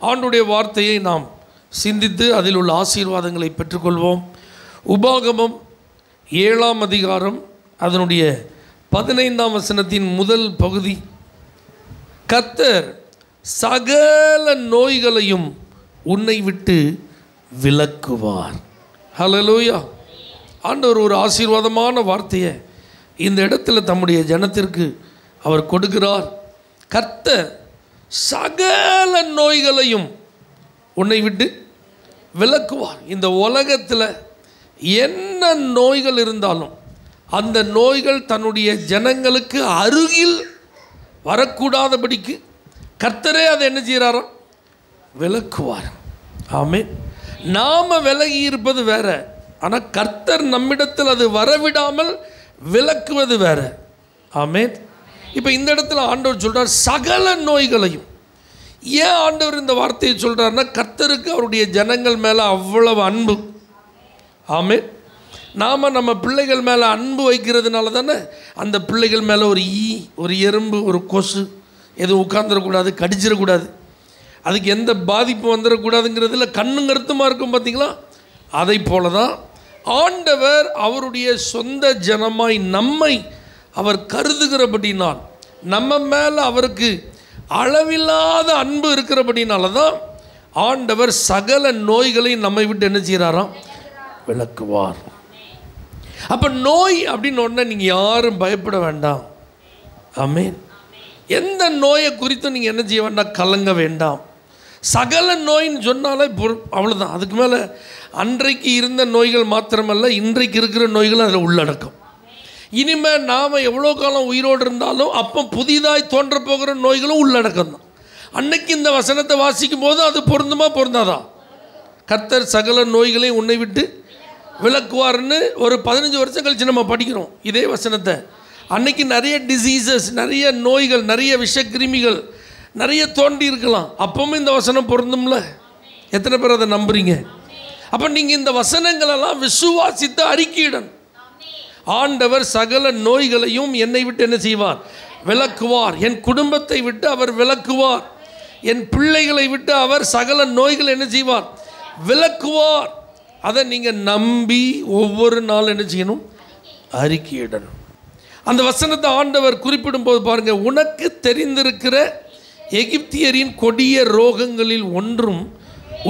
ஆண்டுடைய வார்த்தையை நாம் சிந்தித்து அதில் உள்ள ஆசீர்வாதங்களை பெற்றுக்கொள்வோம். உபாகமம் 7ஆம் அதிகாரம் அதனுடைய 15ஆம் வசனத்தின் முதல் பகுதி. கர்த்தர் சகல நோய்களையும் உன்னை விட்டு விலக்குவார். ஹல்லேலூயா. ஆண்டவர் ஒரு ஆசீர்வாதமான வார்த்தையை இந்த இடத்துல தம்முடைய ஜனத்திற்கு அவர் கொடுக்கிறார். கர்த்தர் சகல நோய்களையும் உன்னை விட்டு விலக்குவார். இந்த உலகத்தில் என்ன நோய்கள் இருந்தாலும் அந்த நோய்கள் தன்னுடைய ஜனங்களுக்கு அருகில் வரக்கூடாதபடிக்கு கர்த்தரே அதை என்ன செய்கிறாரோ விலக்குவார். ஆமென். நாம் விலகி இருப்பது வேற, ஆனால் கர்த்தர் நம்மிடத்தில் அது வரவிடாமல் விலக்குவது வேற. ஆமென். இப்போ இந்த இடத்துல ஆண்டவர் சொல்கிறார் சகல நோய்களையும். ஏன் ஆண்டவர் இந்த வார்த்தையை சொல்கிறார்னா, கர்த்தருக்கு அவருடைய ஜனங்கள் மேலே அவ்வளவு அன்பு. ஆமென். நாம் நம்ம பிள்ளைகள் மேலே அன்பு வைக்கிறதுனால தானே அந்த பிள்ளைகள் மேலே ஒரு ஈ, ஒரு எறும்பு, ஒரு கொசு எதுவும் உட்கார்ந்துடக்கூடாது, கடிச்சிடக்கூடாது, அதுக்கு எந்த பாதிப்பு வந்துடக்கூடாதுங்கிறதுல கண்ணும் கருத்துமாக இருக்கும். பார்த்தீங்களா? அதை போல தான் ஆண்டவர் அவருடைய சொந்த ஜனமாய் நம்மை அவர் கருதுகிறபடினால், நம்ம மேலே அவருக்கு அளவில்லாத அன்பு இருக்கிறபடினால தான் ஆண்டவர் சகல நோய்களை நம்மை விட்டு என்ன செய்கிறாராம்? விலக்குவார். அப்போ நோய் அப்படின்னு ஒன்று நீங்கள் யாரும் பயப்பட வேண்டாம். ஆமென். எந்த நோயை குறித்தும் நீங்கள் என்ன செய்ய வேண்டாம்? கலங்க வேண்டாம். சகல நோயின்னு சொன்னாலே அவ்வளோதான். அதுக்கு மேலே அன்றைக்கு இருந்த நோய்கள் மாத்திரமல்ல, இன்றைக்கு இருக்கிற நோய்கள் அதில் உள்ளடக்கம். இனிமேல் நாம் எவ்வளோ காலம் உயிரோடு இருந்தாலும் அப்போ புதிதாய் தோன்ற போகிற நோய்களும் உள்ளடக்கம் தான். அன்னைக்கு இந்த வசனத்தை வாசிக்கும் போது அது பொருந்துமா பொருந்தாதான்? கர்த்தர் சகல நோய்களையும் உன்னை விட்டு விலக்குவார்னு ஒரு 15 வருஷம் கழிச்சு நம்ம படிக்கிறோம் இதே வசனத்தை. அன்னைக்கு நிறைய டிசீசஸ், நிறைய நோய்கள், நிறைய விஷக்கிருமிகள் நிறைய தோண்டி இருக்கலாம். அப்பவும் இந்த வசனம் பொருந்தும்ல? எத்தனை பேர் அதை நம்புறீங்க? அப்போ நீங்கள் இந்த வசனங்களெல்லாம் விசுவாசித்து அறிக்கையிடணும். ஆண்டவர் சகல நோய்களையும் என்னை விட்டு என்ன செய்வார்? விலக்குவார். என் குடும்பத்தை விட்டு அவர் விலக்குவார். என் பிள்ளைகளை விட்டு அவர் சகல நோய்களை என்ன செய்வார்? விலக்குவார். அதை நீங்கள் நம்பி ஒவ்வொரு நாள் என்ன செய்யணும்? அறிக்கையிடணும். அந்த வசனத்தை ஆண்டவர் குறிப்பிடும் போது பாருங்க, உனக்கு தெரிந்திருக்கிற எகிப்தியரின் கொடிய ரோகங்களில் ஒன்றும்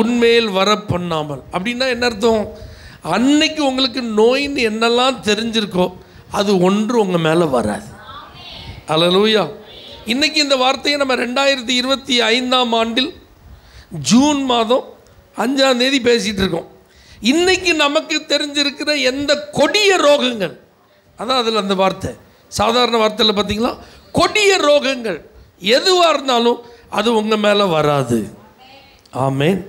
உன்மேல் வர பண்ணாமல். அப்படின்னா என்ன அர்த்தம்? அன்னைக்கு உங்களுக்கு நோயின்னு என்னெல்லாம் தெரிஞ்சிருக்கோ அது ஒன்று உங்கள் மேலே வராது. அல்லேலூயா. இன்றைக்கி இந்த வார்த்தையை நம்ம 2025ஆம் ஆண்டில் ஜூன் மாதம் 5ஆம் தேதி பேசிகிட்டு இருக்கோம். இன்றைக்கி நமக்கு தெரிஞ்சிருக்கிற எந்த கொடிய ரோகங்கள், அதான் அதில் அந்த வார்த்தை சாதாரண வார்த்தையில் பார்த்தீங்களா, கொடிய ரோகங்கள் எதுவாக இருந்தாலும் அது உங்கள் மேலே வராது. ஆமென்.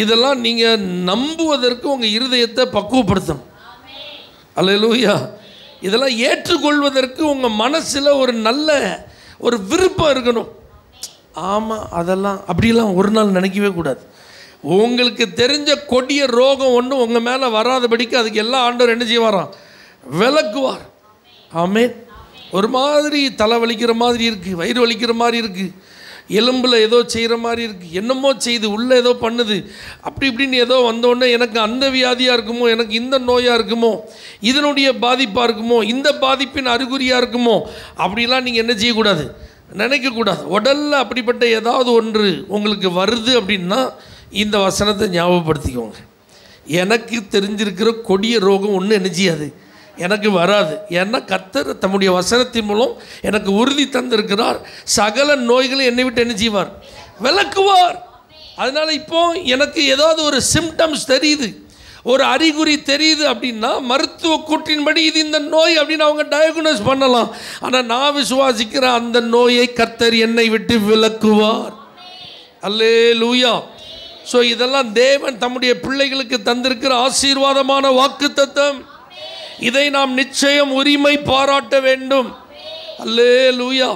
இதெல்லாம் நீங்கள் நம்புவதற்கு உங்கள் இருதயத்தை பக்குவப்படுத்தணும். அல்லேலூயா. இதெல்லாம் ஏற்றுக்கொள்வதற்கு உங்கள் மனசில் ஒரு நல்ல ஒரு விருப்பம் இருக்கணும். ஆமாம், அதெல்லாம் அப்படிலாம் ஒரு நாள் நினைக்கவே கூடாது. உங்களுக்கு தெரிஞ்ச கொடிய ரோகம் ஒன்றும் உங்கள் மேலே வராதபடிக்கு அதுக்கு எல்லாம் ஆண்டவர் என்ன செய்வாராம்? விலக்குவார். ஆமென். ஒரு மாதிரி தலை வலிக்கிற மாதிரி இருக்குது, வயிறு வலிக்கிற மாதிரி இருக்குது, எலும்பில் ஏதோ செய்கிற மாதிரி இருக்குது, என்னமோ செய்து உள்ளே ஏதோ பண்ணுது, அப்படி இப்படின்னு ஏதோ வந்தோடனே எனக்கு அந்த வியாதியாக இருக்குமோ, எனக்கு இந்த நோயாக இருக்குமோ, இதனுடைய பாதிப்பாக இருக்குமோ, இந்த பாதிப்பின் அறிகுறியாக இருக்குமோ, அப்படிலாம் நீங்கள் என்ன செய்யக்கூடாது? நினைக்கக்கூடாது. உடலில் அப்படிப்பட்ட ஏதாவது ஒன்று உங்களுக்கு வருது அப்படின்னா இந்த வசனத்தை ஞாபகப்படுத்திக்கோங்க. எனக்கு தெரிஞ்சிருக்கிற கொடிய ரோகம் ஒன்று என்ன செய்யாது? எனக்கு வராது. ஏன்னா கர்த்தர் தம்முடைய வசனத்தின் மூலம் எனக்கு உறுதி தந்திருக்கிறார். சகல நோய்களை என்னை விட்டு என்ன செய்வார்? விலக்குவார். அதனால் இப்போ எனக்கு ஏதாவது ஒரு சிம்டம்ஸ் தெரியுது, ஒரு அறிகுறி தெரியுது அப்படின்னா மருத்துவ கூற்றின்படி இது இந்த நோய் அப்படின்னு அவங்க டயக்னோஸ் பண்ணலாம். ஆனால் நான் விசுவாசிக்கிற அந்த நோயை கர்த்தர் என்னை விட்டு விலக்குவார். அல்லேலூயா. ஸோ இதெல்லாம் தேவன் தம்முடைய பிள்ளைகளுக்கு தந்திருக்கிற ஆசீர்வாதமான வாக்குத்தத்தம். இதை நாம் நிச்சயம் உரிமை பாராட்ட வேண்டும். அல்லேலூயா.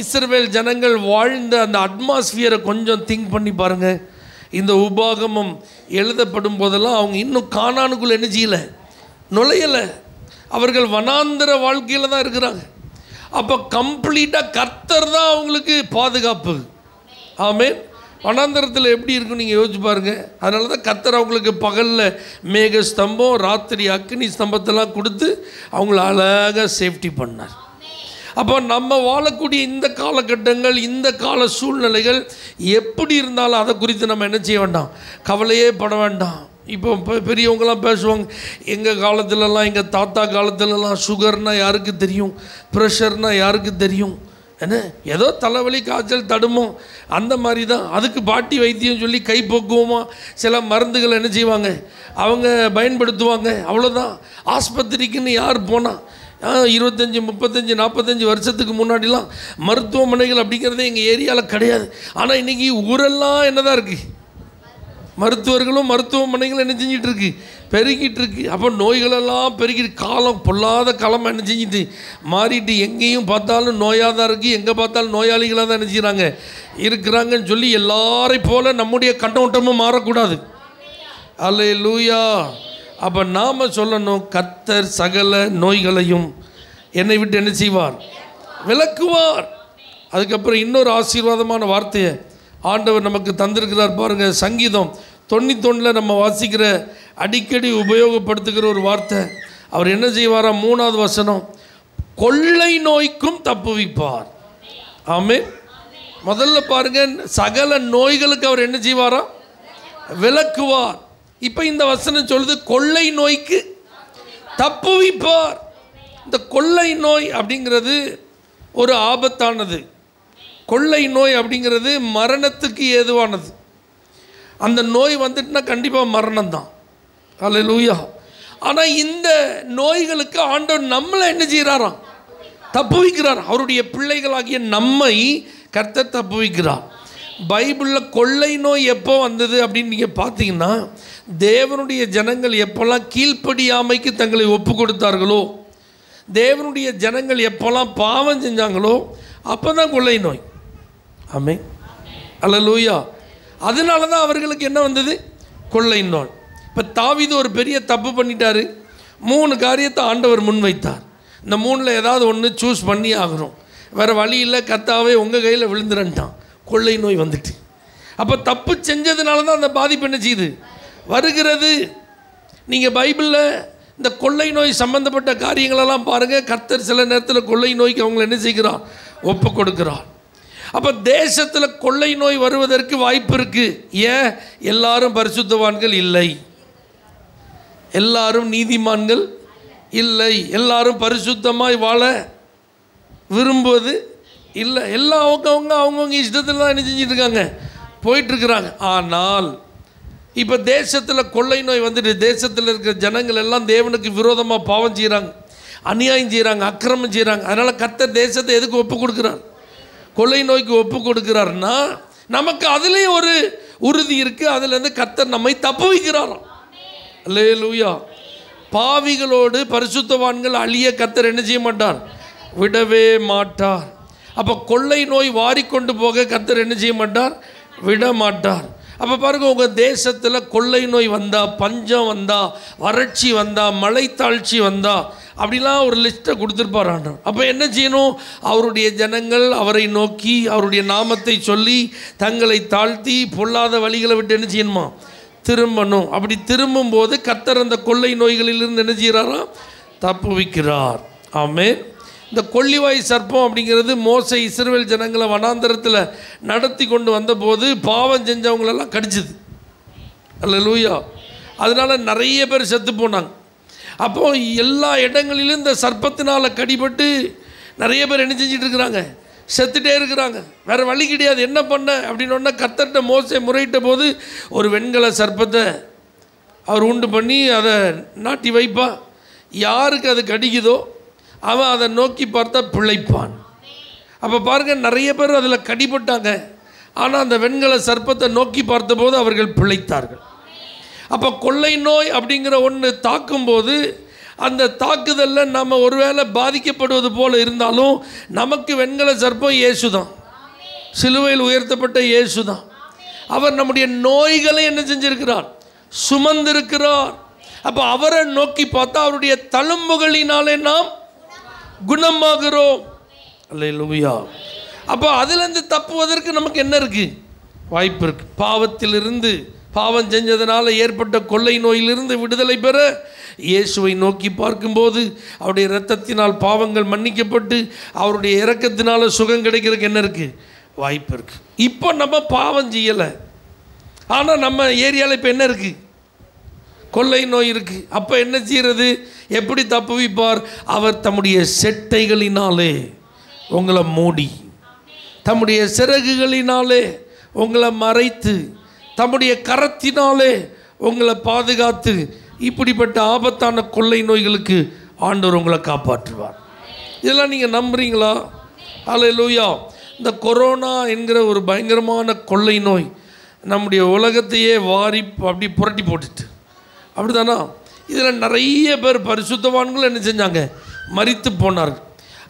இஸ்ரவேல் ஜனங்கள் வாழ்ந்த அந்த அட்மாஸ்பியரை கொஞ்சம் திங்க் பண்ணி பாருங்கள். இந்த உபாகமம் எழுதப்படும் போதெல்லாம் அவங்க இன்னும் கானானுக்குள்ளே என்ன செய்யலை? நுழையலை. அவர்கள் வனாந்தர வாழ்க்கையில் தான் இருக்கிறாங்க. அப்போ கம்ப்ளீட்டாக கர்த்தர் தான் அவங்களுக்கு பாதுகாப்பு. ஆமென். வனாந்தரத்தில் எப்படி இருக்குன்னு நீங்கள் யோசிச்சு பாருங்கள். அதனால தான் கர்த்தர் அவங்களுக்கு பகலில் மேக ஸ்தம்பம், ராத்திரி அக்னி ஸ்தம்பத்தெல்லாம் கொடுத்து அவங்கள அழகாக சேஃப்டி பண்ணார். அப்போ நம்ம வாழக்கூடிய இந்த காலகட்டங்கள், இந்த கால சூழ்நிலைகள் எப்படி இருந்தாலும் அதை குறித்து நம்ம என்ன செய்ய வேண்டாம், கவலையே பட வேண்டாம். இப்போ பெரியவங்களாம் பேசுவாங்க, எங்கள் காலத்துலலாம், எங்கள் தாத்தா காலத்துலலாம் சுகர்னால் யாருக்கு தெரியும், ப்ரெஷர்னால் யாருக்கு தெரியும், என்ன ஏதோ தலைவலி காய்ச்சல் தடுமோ அந்த மாதிரி தான். அதுக்கு பாட்டி வைத்தியம் சொல்லி கைப்பக்குவமாக சில மருந்துகள் என்ன செய்வாங்க, அவங்க பயன்படுத்துவாங்க, அவ்வளோதான். ஆஸ்பத்திரிக்குன்னு யார் போனால் 25, 35, 45 வருஷத்துக்கு முன்னாடிலாம் மருத்துவமனைகள் அப்படிங்கிறதே எங்கள் ஏரியாவில் கிடையாது. ஆனால் இன்றைக்கி ஊரெல்லாம் என்ன தான் இருக்குது, மருத்துவர்களும் மருத்துவமனைகளும் என்ன செஞ்சிட்டு இருக்கு, பெருகிட்டு இருக்கு. அப்போ நோய்களெல்லாம் பெருகிட்டு, காலம் பொல்லாத காலமாக என்ன செஞ்சிட்டு மாறிட்டு, எங்கேயும் பார்த்தாலும் நோயாக தான் இருக்குது, எங்கே பார்த்தாலும் நோயாளிகளாக தான் என்ன செய்கிறாங்க இருக்கிறாங்கன்னு சொல்லி எல்லாரையும் போல் நம்முடைய கண்ணோட்டமும் மாறக்கூடாது. அல்லேலூயா. அப்போ நாம் சொல்லணும், கர்த்தர் சகல நோய்களையும் என்னை விட்டு என்ன செய்வார், விலக்குவார். அதுக்கப்புறம் இன்னொரு ஆசீர்வாதமான வார்த்தையை ஆண்டவர் நமக்கு தந்திருக்கிறார் பாருங்கள். சங்கீதம் 91 நம்ம வாசிக்கிற, அடிக்கடி உபயோகப்படுத்துகிற ஒரு வார்த்தை. அவர் என்ன செய்வாராம், 3வது வசனம், கொள்ளை நோய்க்கும் தப்புவிப்பார். ஆமென். முதல்ல பாருங்கள், சகல நோய்களுக்கு அவர் என்ன செய்வாராம், விலக்குவார். இப்போ இந்த வசனம் சொல்லுது, கொள்ளை நோய்க்கு தப்புவிப்பார். இந்த கொள்ளை நோய் அப்படிங்கிறது ஒரு ஆபத்தானது. கொள்ளை நோய் அப்படிங்கிறது மரணத்துக்கு ஏதுவானது. அந்த நோய் வந்துட்டுனா கண்டிப்பாக மரணம்தான். அல்லேலூயா. ஆனால் இந்த நோய்களுக்கு ஆண்டவர் நம்மளை என்ன செய்கிறாராம், தப்புவிக்கிறார். அவருடைய பிள்ளைகளாகிய நம்மை கர்த்தர் தப்புவிக்கிறார். பைபிளில் கொள்ளை நோய் எப்போ வந்தது அப்படின்னு நீங்கள் பார்த்தீங்கன்னா, தேவனுடைய ஜனங்கள் எப்போல்லாம் கீழ்ப்படியாமைக்கு தங்களை ஒப்பு கொடுத்தார்களோ, தேவனுடைய ஜனங்கள் எப்போல்லாம் பாவம் செஞ்சாங்களோ, அப்போ தான் கொள்ளை நோய். ஆமென். அல்லேலூயா. அதனால தான் அவர்களுக்கு என்ன வந்தது, கொள்ளை நோய். இப்போ தாவீது ஒரு பெரிய தப்பு பண்ணிட்டார். 3 காரியத்தை ஆண்டவர் முன்வைத்தார். இந்த 3ல் ஏதாவது ஒன்று சூஸ் பண்ணி ஆகணும், வேறு வழி இல்லை, கர்த்தாவே உங்கள் கையில் விழுந்துறன்ட்டான், கொள்ளை நோய் வந்துட்டு. அப்போ தப்பு செஞ்சதுனால தான் அந்த பாதிப்பு என்ன செய்யுது, வருகிறது. நீங்கள் பைபிளில் இந்த கொள்ளை நோய் சம்பந்தப்பட்ட காரியங்களெல்லாம் பாருங்கள். கர்த்தர் சில நேரத்தில் கொள்ளை நோய்க்கு அவங்களை என்ன செய்கிறார், ஒப்பு கொடுக்கிறார். அப்போ தேசத்தில் கொள்ளை நோய் வருவதற்கு வாய்ப்பு இருக்குது. ஏன், எல்லாரும் பரிசுத்தவான்கள் இல்லை, எல்லாரும் நீதிமான்கள் இல்லை, எல்லாரும் பரிசுத்தமாய் வாழ விரும்புவது இல்லை. எல்லாம் அவங்கவுங்க இஷ்டத்தில் தான் என்ன செஞ்சிட்டு இருக்காங்க, போயிட்டுருக்குறாங்க. ஆனால் இப்போ தேசத்தில் கொள்ளை நோய் வந்துட்டு, தேசத்தில் இருக்கிற ஜனங்கள் எல்லாம் தேவனுக்கு விரோதமாக பாவம் செய்கிறாங்க, அநியாயம் செய்கிறாங்க, அக்கிரமம் செய்கிறாங்க. அதனால் கர்த்தர் தேசத்தை எதுக்கு ஒப்பு கொடுக்குறார், கொள்ளை நோய்க்கு ஒப்பு கொடுக்குறாருன்னா, நமக்கு அதுலேயும் ஒரு உறுதி இருக்குது. அதுலேருந்து கர்த்தர் நம்மை தப்புவிக்கிறாராம். அல்லேலூயா. பாவிகளோடு பரிசுத்தவான்கள் அழிய கர்த்தர் என்ன செய்ய மாட்டார், விடவே மாட்டார். அப்போ கொள்ளை நோய் வாரிக்கொண்டு போக கர்த்தர் என்ன செய்ய மாட்டார், விட மாட்டார். அப்போ பாருங்கள், உங்கள் தேசத்தில் கொள்ளை நோய் வந்தால், பஞ்சம் வந்தால், வறட்சி வந்தால், மழை தாழ்ச்சி வந்தால், அப்படிலாம் ஒரு லிஸ்ட்டை கொடுத்துருப்பார் ஆண்டவர். அப்போ என்ன செய்யணும், அவருடைய ஜனங்கள் அவரை நோக்கி அவருடைய நாமத்தை சொல்லி தங்களை தாழ்த்தி பொல்லாத வழிகளை விட்டு என்ன செய்யணுமா, திரும்பணும். அப்படி திரும்பும்போது கர்த்தர் அந்த கொள்ளை நோய்களிலிருந்து என்ன செய்கிறாராம், தப்புவிக்கிறார். ஆமென். இந்த கொள்ளிவாய் சர்ப்பம் அப்படிங்கிறது மோசே இஸ்ரவேல் ஜனங்களை வனாந்தரத்தில் நடத்தி கொண்டு வந்தபோது பாவம் செஞ்சவங்களெல்லாம் கடிச்சிது. அல்லேலூயா. அதனால் நிறைய பேர் செத்து போனாங்க. அப்போது எல்லா இடங்களிலும் இந்த சர்ப்பத்தினால் கடிபட்டு நிறைய பேர் என்ன செஞ்சிட்டு இருக்கிறாங்க, செத்துட்டே இருக்கிறாங்க. வேறு வழி கிடையாது. என்ன பண்ண அப்படின்னு கர்த்தர்ட்ட மோசே முறையிட்ட போது ஒரு வெண்கல சர்ப்பத்தை அவர் உண்டு பண்ணி அதை நாட்டி வைப்பா. யாருக்கு அது கடிக்குதோ அவன் அதை நோக்கி பார்த்தா பிழைப்பான். அப்போ பாருங்கள், நிறைய பேர் அதில் கடிபட்டாங்க. ஆனால் அந்த வெண்கல சர்ப்பத்தை நோக்கி பார்த்தபோது அவர்கள் பிழைத்தார்கள். அப்போ கொள்ளை நோய் அப்படிங்கிற ஒன்று தாக்கும்போது, அந்த தாக்குதலில் நம்ம ஒருவேளை பாதிக்கப்படுவது போல் இருந்தாலும், நமக்கு வெண்கல சர்ப்பம் இயேசு தான், சிலுவையில் உயர்த்தப்பட்ட இயேசு தான். அவர் நம்முடைய நோய்களை என்ன செஞ்சிருக்கிறார், சுமந்திருக்கிறார். அப்போ அவரை நோக்கி பார்த்தா அவருடைய தழும்புகளினாலே நாம் குணமாகிறோம். அல்லேலூயா. அப்போ அதுலேருந்து தப்புவதற்கு நமக்கு என்ன இருக்குது, வாய்ப்பு இருக்குது. பாவத்திலிருந்து, பாவம் செஞ்சதுனால ஏற்பட்ட கொள்ளை நோயிலிருந்து விடுதலை பெற இயேசுவை நோக்கி பார்க்கும்போது அவருடைய இரத்தத்தினால் பாவங்கள் மன்னிக்கப்பட்டு அவருடைய இரக்கத்தினால சுகம் கிடைக்கிறதுக்கு என்ன இருக்குது? வாய்ப்பு இருக்குது. இப்போ நம்ம பாவம் செய்யலை, ஆனால் நம்ம ஏரியாவில் இப்போ என்ன இருக்குது? கொள்ளை நோய் இருக்குது. அப்போ என்ன செய்கிறது? எப்படி தப்புவிப்பார்? அவர் தம்முடைய செட்டைகளினாலே உங்களை மூடி, தம்முடைய சிறகுகளினாலே உங்களை மறைத்து, தம்முடைய கரத்தினாலே உங்களை பாதுகாத்து, இப்படிப்பட்ட ஆபத்தான கொள்ளை நோய்களுக்கு ஆண்டவர் உங்களை காப்பாற்றுவார். இதெல்லாம் நீங்கள் நம்புறீங்களா? அல்லேலூயா. இந்த கொரோனா என்கிற ஒரு பயங்கரமான கொள்ளை நோய் நம்முடைய உலகத்தையே வாரி அப்படி புரட்டி போட்டுட்டு, அப்படி தானா? இதில் நிறைய பேர் பரிசுத்தவான்களும் என்ன செஞ்சாங்க? மரித்து போனார்கள்.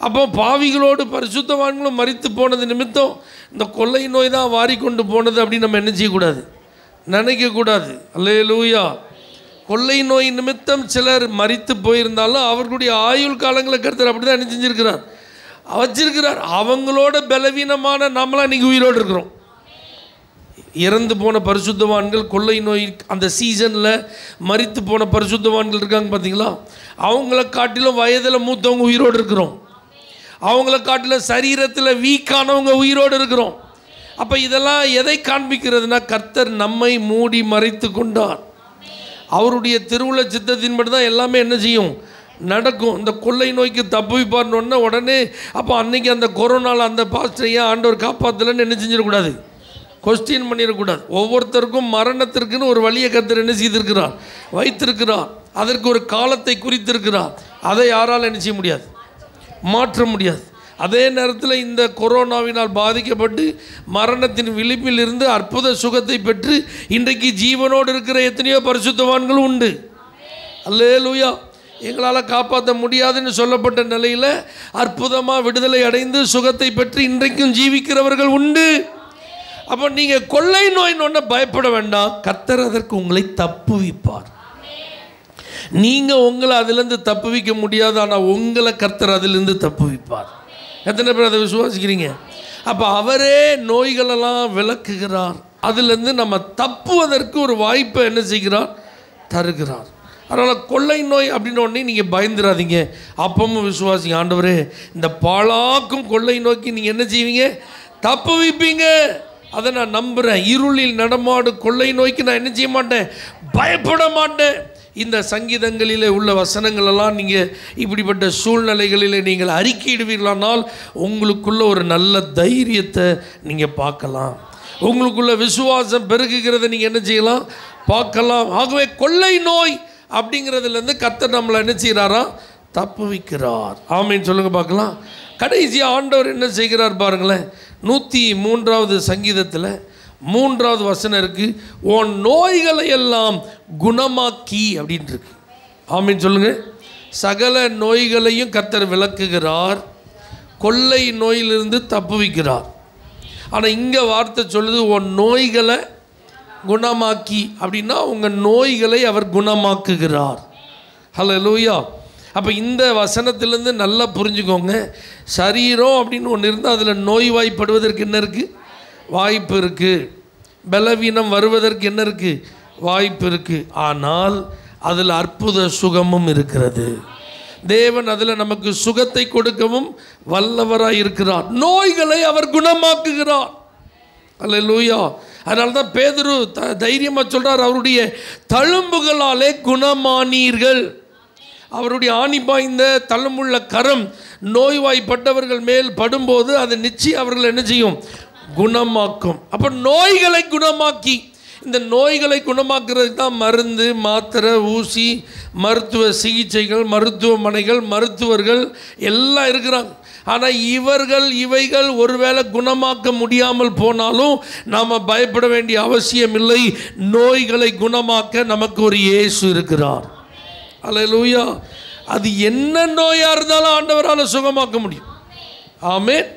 அப்போ பாவிகளோடு பரிசுத்தவான்களும் மரித்து போனது நிமித்தம் இந்த கொள்ளை நோய் தான் வாரி கொண்டு போனது அப்படின்னு நம்ம என்ன செய்யக்கூடாது? நினைக்கக்கூடாது. அல்லேலூயா. கொள்ளை நோய் நிமித்தம் சிலர் மரித்து போயிருந்தாலும் அவர்களுடைய ஆயுள் காலங்களை கருத்தர் அப்படி தான் என்ன செஞ்சிருக்கிறார்? வச்சிருக்கிறார். அவங்களோட பலவீனமான நம்மளாம் இன்றைக்கி உயிரோடு இருக்கிறோம். இறந்து போன பரிசுத்தவான்கள், கொள்ளை நோய் அந்த சீசனில் மரித்து போன பரிசுத்தவான்கள் இருக்காங்க பார்த்தீங்களா? அவங்கள காட்டிலும் வயதில் மூத்தவங்க உயிரோடு இருக்கிறோம். அவங்கள காட்டிலும் சரீரத்தில் வீக்கானவங்க உயிரோடு இருக்கிறோம். அப்போ இதெல்லாம் எதை காண்பிக்கிறதுனா, கர்த்தர் நம்மை மூடி மறைத்து கொண்டார். அவருடைய திருவுள சித்தத்தின்படி தான் எல்லாமே என்ன செய்யும்? நடக்கும். இந்த கொள்ளை நோய்க்கு தப்புவிப்பார்னு உடனே அப்போ அன்னைக்கு அந்த கொரோனாவில் அந்த பாஸ்டரையே ஆண்டவர் காப்பாற்றலன்னு என்ன செஞ்சிடக்கூடாது? கொஸ்டின் பண்ணிடக்கூடாது. ஒவ்வொருத்தருக்கும் மரணத்திற்குன்னு ஒரு வழியை கர்த்தர் என்ன செய்திருக்கிறார்? வைத்திருக்கிறார். அதற்கு ஒரு காலத்தை குறித்திருக்கிறார். அதை யாரால் என்ன செய்ய முடியாது? மாற்ற முடியாது. அதே நேரத்தில் இந்த கொரோனாவினால் பாதிக்கப்பட்டு மரணத்தின் விளிம்பில் இருந்து அற்புத சுகத்தை பெற்று இன்றைக்கு ஜீவனோடு இருக்கிற எத்தனையோ பரிசுத்தவான்களும் உண்டு. அல்லேலூயா. எங்களால் காப்பாற்ற முடியாதுன்னு சொல்லப்பட்ட நிலையில் அற்புதமாக விடுதலை அடைந்து சுகத்தை பெற்று இன்றைக்கும் ஜீவிக்கிறவர்கள் உண்டு. அப்போ நீங்கள் கொள்ளை நோயின்னு ஒன்று பயப்பட வேண்டாம். கர்த்தர் அதற்கு உங்களை தப்புவிப்பார். நீங்கள் உங்களை அதிலிருந்து தப்புவிக்க முடியாது, ஆனால் உங்களை கர்த்தர் அதிலிருந்து தப்புவிப்பார். எத்தனை பேர் அதை விசுவாசிக்கிறீங்க? அப்போ அவரே நோய்களெல்லாம் விளக்குகிறார். அதிலிருந்து நம்ம தப்புவதற்கு ஒரு வாய்ப்பை என்ன செய்கிறார்? தருகிறார். அதனால் கொள்ளை நோய் அப்படின்னு ஒன்றே நீங்கள் பயந்துடாதீங்க. அப்பவும் விசுவாசிங்க. ஆண்டவரே, இந்த பாழாக்கும் கொள்ளை நோக்கி நீங்கள் என்ன செய்வீங்க? தப்புவிப்பீங்க. அதை நான் நம்புகிறேன். இருளில் நடமாடு கொள்ளை நோய்க்கு நான் என்ன செய்ய மாட்டேன்? பயப்பட மாட்டேன். இந்த சங்கீதங்களிலே உள்ள வசனங்களெல்லாம் நீங்கள் இப்படிப்பட்ட சூழ்நிலைகளில் நீங்கள் அறிக்கையிடுவீர்களானால் உங்களுக்குள்ள ஒரு நல்ல தைரியத்தை நீங்கள் பார்க்கலாம். உங்களுக்குள்ள விசுவாசம் பெருகுகிறத நீங்கள் என்ன செய்யலாம்? பார்க்கலாம். ஆகவே கொள்ளை நோய் அப்படிங்கிறதுலேருந்து கர்த்தர் நம்மளை என்ன செய்கிறாரா? தப்புவிக்கிறார். ஆமேன்னு சொல்லுங்கள் பார்க்கலாம். கடைசியாக ஆண்டவர் என்ன செய்கிறார் பாருங்களேன். 103வது சங்கீதத்தில் 3வது வசனம் இருக்குது. உன் நோய்களை எல்லாம் குணமாக்கி அப்படின்னு இருக்கு. ஆமீன் சொல்லுங்கள். சகல நோய்களையும் கர்த்தர் விளக்குகிறார். கொள்ளை நோயிலிருந்து தப்புவிக்கிறார். ஆனால் இங்கே வார்த்தை சொல்லுது உன் நோய்களை குணமாக்கி. அப்படின்னா உங்கள் நோய்களை அவர் குணமாக்குகிறார். ஹல்லேலூயா. அப்போ இந்த வசனத்திலேருந்து நல்லா புரிஞ்சுக்கோங்க. சரீரம் அப்படின்னு ஒன்று இருந்தால் அதில் நோய்வாய்ப்படுவதற்கு என்ன இருக்குது? வாய்ப்பு இருக்குது. பலவீனம் வருவதற்கு என்ன இருக்குது? வாய்ப்பு இருக்குது. ஆனால் அதில் அற்புத சுகமும் இருக்கிறது. தேவன் அதில் நமக்கு சுகத்தை கொடுக்கவும் வல்லவராக இருக்கிறார். நோய்களை அவர் குணமாக்குகிறார். அல்லேலூயா. அதனால தான் பேதுரு தைரியமாக சொல்கிறார், அவருடைய தழும்புகளாலே குணமானீர்கள். அவருடைய ஆணி பாய்ந்த தழும்புள்ள கரம் நோய்வாய்ப்பட்டவர்கள் மேல் படும்போது அது நிச்சயம் அவர்கள் என்ன செய்யும்? குணமாக்கும். அப்போ நோய்களை குணமாக்கி, இந்த நோய்களை குணமாக்குறதுக்கு தான் மருந்து, மாத்திரை, ஊசி, மருத்துவ சிகிச்சைகள், மருத்துவமனைகள், மருத்துவர்கள் எல்லாம் இருக்கிறாங்க. ஆனால் இவைகள் ஒருவேளை குணமாக்க முடியாமல் போனாலும் நாம் பயப்பட வேண்டிய அவசியம் இல்லை. நோய்களை குணமாக்க நமக்கு ஒரு இயேசு இருக்கிறார். அல்லேலூயா. அது என்ன நோயாக இருந்தாலும் ஆண்டவரால் சுகமாக்க முடியும். ஆமென்.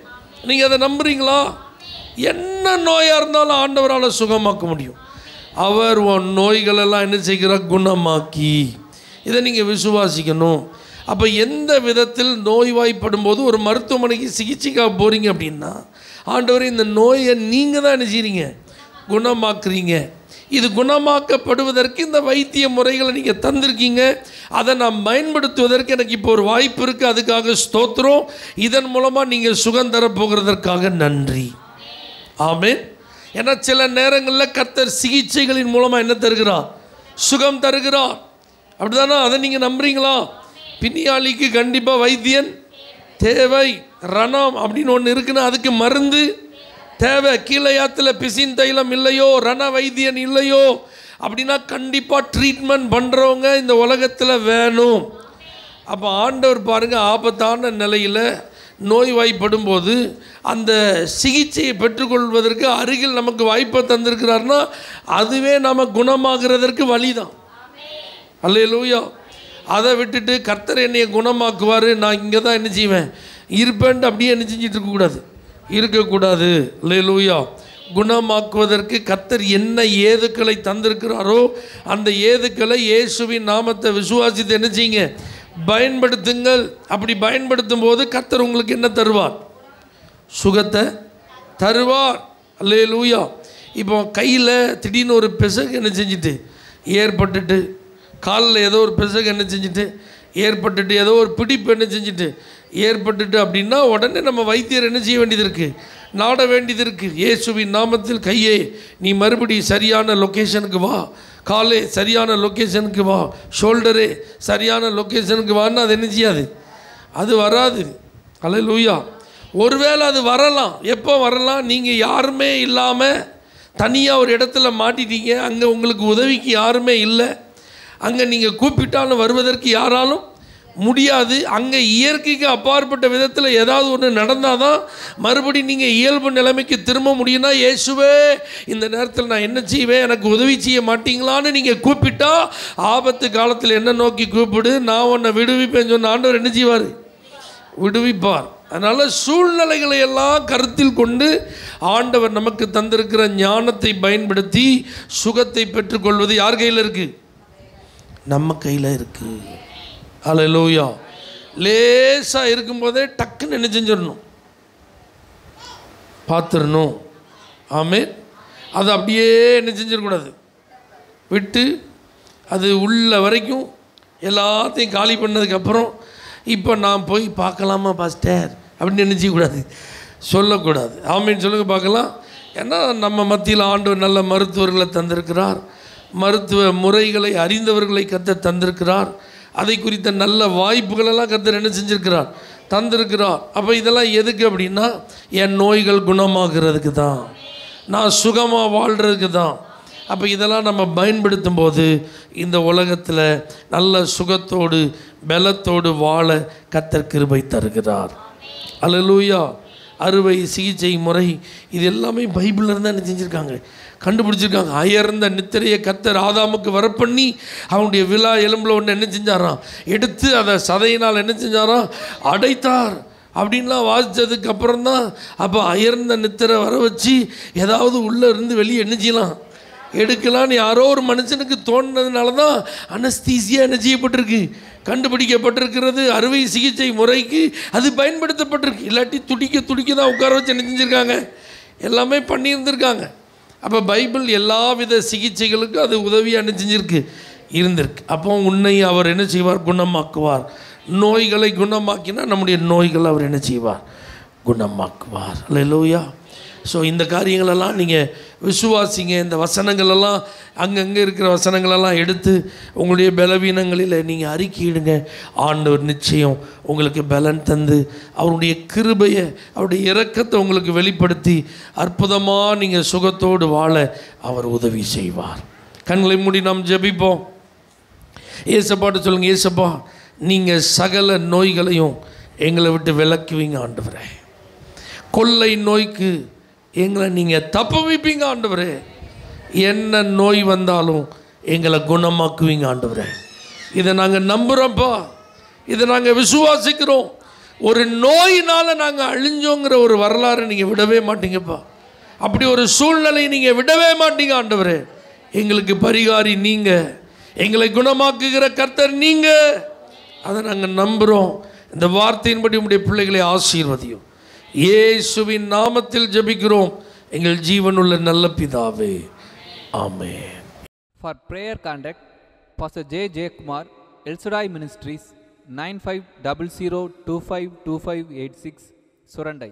நீங்கள் அதை நம்புறீங்களா? என்ன நோயாக இருந்தாலும் ஆண்டவரால் சுகமாக்க முடியும். அவர் உன் நோய்களெல்லாம் என்ன செய்கிறார்? குணமாக்கி. இதை நீங்கள் விசுவாசிக்கணும். அப்போ எந்த விதத்தில் நோய்வாய்ப்படும் போது ஒரு மருத்துவமனைக்கு சிகிச்சைக்காக போகிறீங்க அப்படின்னா, ஆண்டவரே இந்த நோயை நீங்கள் தான் என்ன செய்கிறீங்க? குணமாக்குறீங்க. இது குணமாக்கப்படுவதற்கு இந்த வைத்திய முறைகளை நீங்கள் தந்திருக்கீங்க. அதை நான் பயன்படுத்துவதற்கு எனக்கு இப்போ ஒரு வாய்ப்பு இருக்குது. அதுக்காக ஸ்தோத்திரம். இதன் மூலமாக நீங்கள் சுகம் தரப்போகிறதற்காக நன்றி. ஆமென். ஏன்னா சில நேரங்களில் கர்த்தர் சிகிச்சைகளின் மூலமாக என்ன தருகிறார்? சுகம் தருகிறார். அப்படிதானா? அதை நீங்கள் நம்புறீங்களா? பிணியாளிக்கு கண்டிப்பாக வைத்தியன் தேவை. ரணம் அப்படின்னு ஒன்று இருக்குன்னா அதுக்கு மருந்து தேவை. கீழையாத்தில் பிசின் தைலம் இல்லையோ, ரண வைத்தியன் இல்லையோ அப்படின்னா கண்டிப்பாக ட்ரீட்மெண்ட் பண்ணுறவங்க இந்த உலகத்தில் வேணும். அப்போ ஆண்டவர் பாருங்கள், ஆபத்தான நிலையில் நோய்வாய்ப்படும் போது அந்த சிகிச்சையை பெற்றுக்கொள்வதற்கு அருகில் நமக்கு வாய்ப்பை தந்திருக்கிறார்னா அதுவே நம்ம குணமாகிறதற்கு வழிதான். அல்லேலூயா. அதை விட்டுட்டு கர்த்தர் என்னையை குணமாக்குவார், நான் இங்கே தான் என்ன செய்வேன் இருப்பேன்ட்டு அப்படியே என்ன செஞ்சிட்டு இருக்கக்கூடாது. அல்லேலூயா. குணமாக்குவதற்கு கர்த்தர் என்ன ஏதுக்களை தந்திருக்கிறாரோ அந்த ஏதுக்களை இயேசுவின் நாமத்தை விசுவாசித்து என்ன செய்யுங்க, பயன்படுத்துங்கள். அப்படி பயன்படுத்தும் போது கர்த்தர் உங்களுக்கு என்ன தருவார்? சுகத்தை தருவார். அல்லேலூயா. இப்போ கையில் திடீர்னு ஒரு பிசகு என்ன செஞ்சுட்டு ஏற்பட்டுட்டு, காலில் ஏதோ ஒரு பிசகு என்ன செஞ்சுட்டு ஏற்பட்டுட்டு, ஏதோ ஒரு பிடிப்பு என்ன செஞ்சுட்டு ஏற்பட்டுட்டு அப்படின்னா உடனே நம்ம வைத்தியர் என்ன செய்ய வேண்டியது இருக்குது? நாட வேண்டியது இருக்குது. இயேசுவின் நாமத்தில் கையே நீ மறுபடி சரியான லொக்கேஷனுக்கு வா, காலே சரியான லொக்கேஷனுக்கு வா, ஷோல்டரே சரியான லொக்கேஷனுக்கு வான்னு அது என்ன செய்யாது? அது வராது. அல்லேலூயா. ஒருவேளை அது வரலாம். எப்போ வரலாம்? நீங்கள் யாருமே இல்லாமல் தனியாக ஒரு இடத்துல மாட்டிட்டீங்க, அங்கே உங்களுக்கு உதவிக்கு யாருமே இல்லை, அங்கே நீங்கள் கூப்பிட்டாலும் வருவதற்கு யாராலும் முடியாது. அங்கே இயற்கைக்கு அப்பாற்பட்ட விதத்தில் ஏதாவது ஒன்று நடந்தால் தான் மறுபடியும் நீங்கள் இயல்பு நிலைமைக்கு திரும்ப முடியும்னா, இயேசுவே இந்த நேரத்தில் நான் என்ன செய்வேன், எனக்கு உதவி செய்ய மாட்டீங்களான்னு நீங்கள் கூப்பிட்டா, ஆபத்து காலத்தில் என்ன நோக்கி கூப்பிடு, நான் உன்னை விடுவிப்பேன்னு சொன்ன ஆண்டவர் என்ன செய்வார்? விடுவிப்பார். அதனால் சூழ்நிலைகளை எல்லாம் கருத்தில் கொண்டு ஆண்டவர் நமக்கு தந்திருக்கிற ஞானத்தை பயன்படுத்தி சுகத்தை பெற்றுக்கொள்வது யார் கையில் இருக்குது? நம்ம கையில் இருக்குது. அல்லேலூயா. லேசாக இருக்கும்போதே டக்குன்னு என்ன செஞ்சிடணும்? பார்த்துடணும். ஆமென். அது அப்படியே என்ன செஞ்சிடக்கூடாது, விட்டு அது உள்ள வரைக்கும் எல்லாத்தையும் காலி பண்ணதுக்கப்புறம் இப்போ நான் போய் பார்க்கலாமா பாஸ்டர் அப்படின்னு என்ன செய்யக்கூடாது, சொல்லக்கூடாது. ஆமென். சொல்லுங்கள் பார்க்கலாம். ஏன்னா நம்ம மத்தியில் ஆண்டவர் நல்ல மருத்துவர்களை தந்திருக்கிறார், மருத்துவ முறைகளை அறிந்தவர்களை கர்த்தர் தந்திருக்கிறார், அதை குறித்த நல்ல வாய்ப்புகளெல்லாம் கர்த்தர் என்ன செஞ்சுருக்கிறார்? தந்திருக்கிறார். அப்போ இதெல்லாம் எதுக்கு அப்படின்னா என் நோய்கள் குணமாகிறதுக்கு தான், நான் சுகமாக வாழ்கிறதுக்கு தான். அப்போ இதெல்லாம் நம்ம பயன்படுத்தும் போது இந்த உலகத்தில் நல்ல சுகத்தோடு பலத்தோடு வாழ கர்த்தர் கிருபை தருகிறார். அல்லேலூயா. அறுவை சிகிச்சை முறை இது எல்லாமே பைபிளில் இருந்தால் என்ன செஞ்சுருக்காங்க, கண்டுபிடிச்சிருக்காங்க. அயர்ந்த நித்திரையை கர்த்தர் ஆதாமுக்கு வரப்பண்ணி அவனுடைய விழா எலும்பில் ஒன்று என்ன செஞ்சாராம், எடுத்து அதை சதையினால் என்ன செஞ்சாராம், அடைத்தார் அப்படின்லாம் வாசித்ததுக்கு அப்புறம் தான் அப்போ அயர்ந்த நித்திரை வர வச்சு ஏதாவது உள்ளே இருந்து வெளியே என்ன செய்யலாம், எடுக்கலான்னு யாரோ ஒரு மனுஷனுக்கு தோணுனதுனால தான் அனஸ்தீசியா என்ன செய்யப்பட்டிருக்கு, கண்டுபிடிக்கப்பட்டிருக்கிறது. அறுவை சிகிச்சை முறைக்கு அது பயன்படுத்தப்பட்டிருக்கு. இல்லாட்டி துடிக்க தான் உட்கார வச்சு என்ன செஞ்சுருக்காங்க, எல்லாமே பண்ணியிருந்திருக்காங்க. அப்போ பைபிள் எல்லா வித சிகிச்சைகளுக்கும் அது உதவியாக என்ன செஞ்சுருக்கு, இருந்திருக்கு. அப்போ உன்னை அவர் என்ன செய்வார், குணமாக்குவார். நோய்களை குணமாக்கினா நம்முடைய நோய்களை அவர் என்ன செய்வார், குணமாக்குவார். அல்லேலூயா. ஸோ இந்த காரியங்களெல்லாம் நீங்கள் விசுவாசிங்க. இந்த வசனங்களெல்லாம் அங்கங்கே இருக்கிற வசனங்களெல்லாம் எடுத்து உங்களுடைய பலவீனங்களில் நீங்கள் அறிக்கையிடுங்க. ஆண்டவர் நிச்சயம் உங்களுக்கு பலன் தந்து அவருடைய கிருபையை, அவருடைய இரக்கத்தை உங்களுக்கு வெளிப்படுத்தி அற்புதமாக நீங்கள் சுகத்தோடு வாழ அவர் உதவி செய்வார். கண்களை மூடி நாம் ஜெபிப்போம். ஏசப்பாட்ட சொல்லுங்கள், ஏசப்பா நீங்கள் சகல நோய்களையும் எங்களை விட்டு விலக்குவீங்க ஆண்டவரே. கொள்ளை நோய்க்கு எங்களை நீங்கள் தப்பு வைப்பீங்க ஆண்டவரே. என்ன நோய் வந்தாலும் எங்களை குணமாக்குவீங்க ஆண்டவரே. இதை நாங்கள் நம்புகிறோம்ப்பா, இதை நாங்கள் விசுவாசிக்கிறோம். ஒரு நோயினால் நாங்கள் அழிஞ்சோங்கிற ஒரு வரலாறு நீங்கள் விடவே மாட்டீங்கப்பா. அப்படி ஒரு சூழ்நிலை நீங்கள் விடவே மாட்டீங்க ஆண்டவரே. எங்களுக்கு பரிகாரி நீங்கள், எங்களை குணமாக்குகிற கர்த்தர் நீங்கள். அதை நாங்கள் நம்புகிறோம். இந்த வார்த்தையின்படி உங்களுடைய பிள்ளைகளை ஆசீர்வதியும். இயேசுவின் நாமத்தில் ஜெபிக்கிறோம் எங்கள் ஜீவனுள்ள நல்ல பிதாவே, ஆமென். For prayer contact, Pastor J. J. Kumar, El Shaddai Ministries, 9500252586, Surandai.